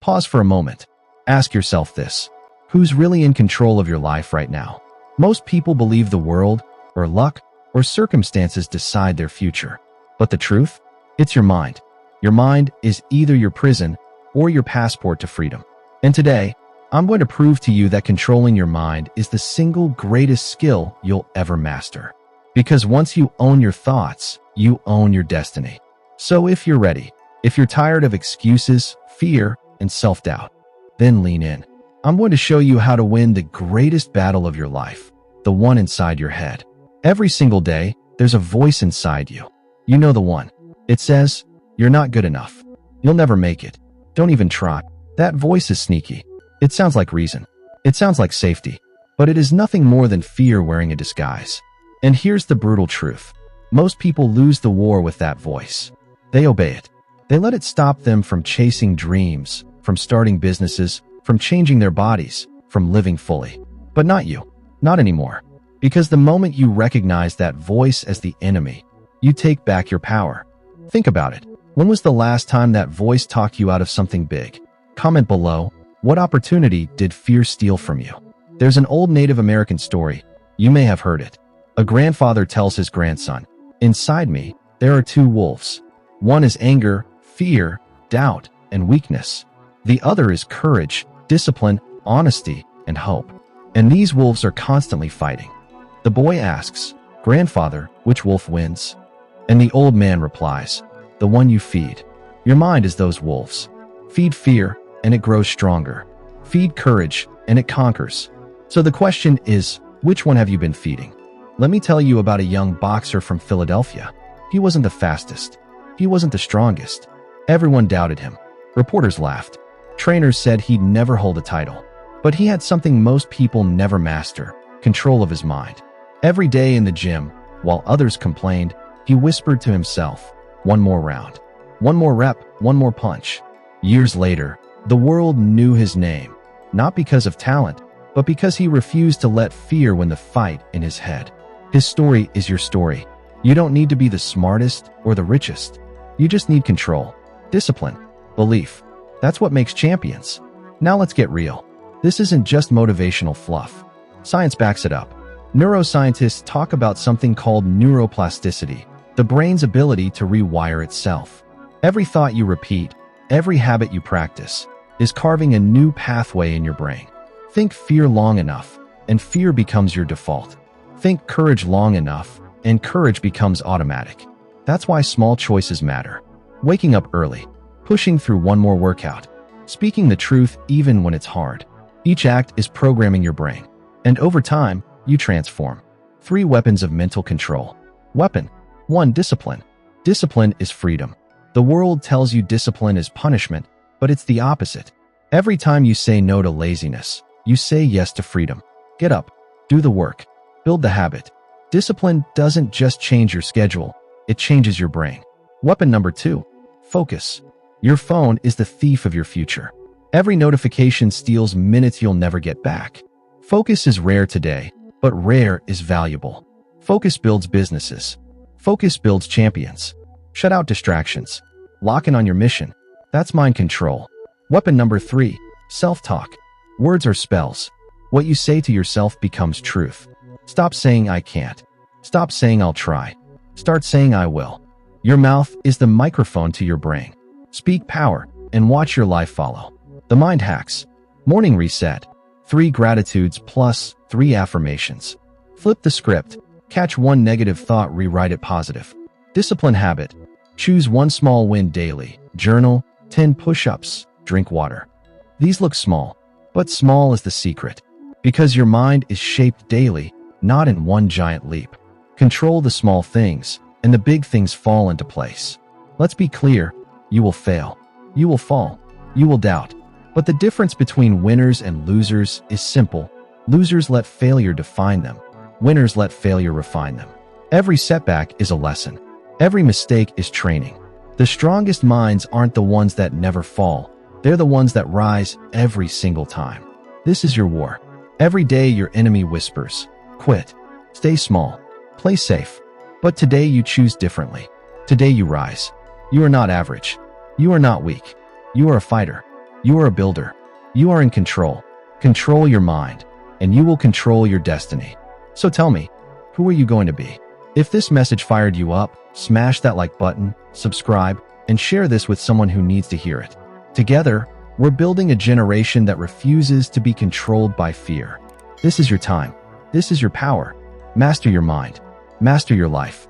Pause for a moment. Ask yourself this. Who's really in control of your life right now? Most people believe the world, or luck, or circumstances decide their future. But the truth? It's your mind. Your mind is either your prison or your passport to freedom. And today, I'm going to prove to you that controlling your mind is the single greatest skill you'll ever master. Because once you own your thoughts, you own your destiny. So if you're ready, if you're tired of excuses, fear, and self-doubt, then lean in. I'm going to show you how to win the greatest battle of your life, the one inside your head. Every single day, there's a voice inside you. You know the one. It says, "You're not good enough. You'll never make it. Don't even try." That voice is sneaky. It sounds like reason. It sounds like safety. But it is nothing more than fear wearing a disguise. And here's the brutal truth. Most people lose the war with that voice. They obey it. They let it stop them from chasing dreams, from starting businesses, from changing their bodies, from living fully. But not you. Not anymore. Because the moment you recognize that voice as the enemy, you take back your power. Think about it. When was the last time that voice talked you out of something big? Comment below. What opportunity did fear steal from you? There's an old Native American story. You may have heard it. A grandfather tells his grandson, "Inside me, there are two wolves. One is anger, fear, doubt, and weakness. The other is courage, discipline, honesty, and hope. And these wolves are constantly fighting." The boy asks, "Grandfather, which wolf wins?" And the old man replies, "The one you feed." Your mind is those wolves. Feed fear, and it grows stronger. Feed courage, and it conquers. So the question is, which one have you been feeding? Let me tell you about a young boxer from Philadelphia. He wasn't the fastest. He wasn't the strongest. Everyone doubted him. Reporters laughed. Trainers said he'd never hold a title. But he had something most people never master: control of his mind. Every day in the gym, while others complained, he whispered to himself, "One more round. One more rep, one more punch." Years later, the world knew his name, not because of talent, but because he refused to let fear win the fight in his head. His story is your story. You don't need to be the smartest or the richest. You just need control, discipline, belief. That's what makes champions. Now let's get real. This isn't just motivational fluff. Science backs it up. Neuroscientists talk about something called neuroplasticity, the brain's ability to rewire itself. Every thought you repeat, every habit you practice, is carving a new pathway in your brain. Think fear long enough, and fear becomes your default. Think courage long enough, and courage becomes automatic. That's why small choices matter. Waking up early, pushing through one more workout, speaking the truth even when it's hard. Each act is programming your brain. And over time, you transform. 3 weapons of mental control. Weapon 1. Discipline. Discipline is freedom. The world tells you discipline is punishment, but it's the opposite. Every time you say no to laziness, you say yes to freedom. Get up, do the work, build the habit. Discipline doesn't just change your schedule, it changes your brain. Weapon number 2. Focus. Your phone is the thief of your future. Every notification steals minutes you'll never get back. Focus is rare today, but rare is valuable. Focus builds businesses. Focus builds champions. Shut out distractions. Lock in on your mission. That's mind control. Weapon number 3. Self-talk. Words are spells. What you say to yourself becomes truth. Stop saying "I can't." Stop saying "I'll try." Start saying "I will." Your mouth is the microphone to your brain. Speak power and watch your life follow. The mind hacks. Morning reset. 3 gratitudes plus 3 affirmations. Flip the script. Catch one negative thought, rewrite it positive. Discipline habit. Choose one small win daily. Journal, 10 push-ups, drink water. These look small, but small is the secret. Because your mind is shaped daily, not in one giant leap. Control the small things, and the big things fall into place. Let's be clear, you will fail. You will fall. You will doubt. But the difference between winners and losers is simple. Losers let failure define them. Winners let failure refine them. Every setback is a lesson. Every mistake is training. The strongest minds aren't the ones that never fall. They're the ones that rise every single time. This is your war. Every day your enemy whispers, "Quit. Stay small. Play safe." But today you choose differently. Today you rise. You are not average. You are not weak. You are a fighter. You are a builder. You are in control. Control your mind, and you will control your destiny. So tell me, who are you going to be? If this message fired you up, smash that like button, subscribe, and share this with someone who needs to hear it. Together, we're building a generation that refuses to be controlled by fear. This is your time. This is your power. Master your mind. Master your life.